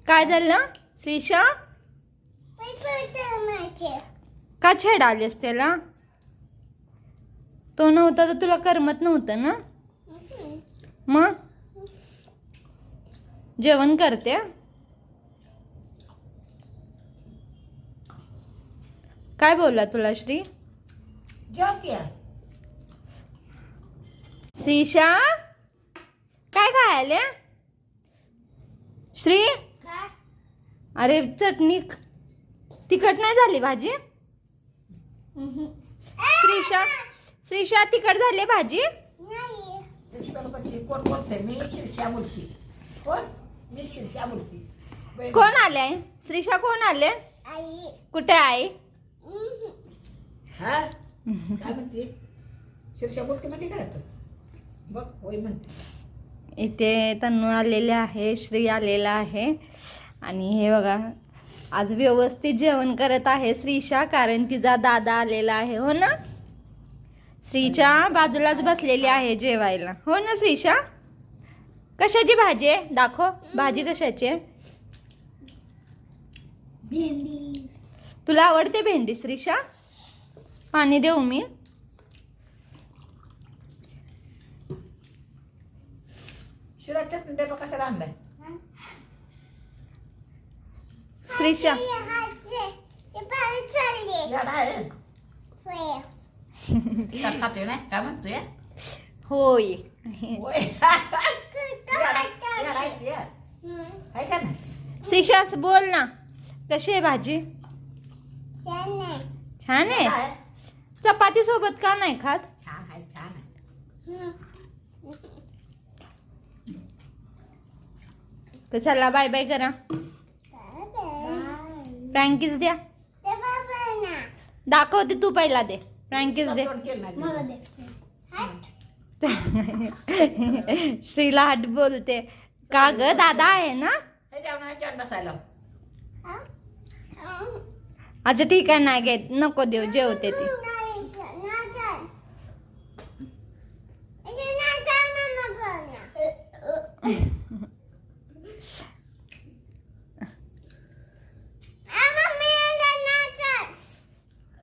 काय झालं श्रीशा? का छेड आलीस त्याला? तो नव्हता तर तुला करमत नव्हतं ना? मग जेवण करते. काय बोलला तुला श्री? श्रीशा काय खायले? श्री अरे चटणी तिखट नाही झाली भाजी? श्रीशा श्रीशा तिखट झाली भाजी? कोण आले? श्रीशा कोण आले? कुठे आई? काय म्हणते? शीर्षा बोलते मध्ये करायचं बघ होय म्हणते. इथे तन्नू आलेले आहे, श्री आलेला आहे आणि हे बघा आज व्यवस्थित जेवण करत आहे श्रीशा, कारण तिचा दादा आलेला आहे. हो ना? श्रीच्या बाजूलाच बसलेली आहे जेवायला. हो ना श्रीशा? कशाची भाजी आहे? दाखव भाजी कशाची आहे. भेंडी. तुला आवडते भेंडी श्रीशा? पाणी देऊ मी? शिराच्या डबा कशाला आणलाय? श्रीशा झाड आहे खाते ना काय म्हणतोय? होय. होय. आहे का ना? श्रीशा असं बोल ना, कशी आहे भाजी? छान आहे. चपाती सोबत का नाही खात? छान आहे छान आहे. तर चला बाय बाय करा. फ्रँकीज द्या. दाखवते तू पहिला दे. फ्रँकीज दे. तोंड केलं नाही. श्रीला हट बोलते. का ग दादा आहे ना? ह्याच्यावर बसायला. अच्छा ठीक आहे, नाही घेत, नको देऊ, जेवते ती.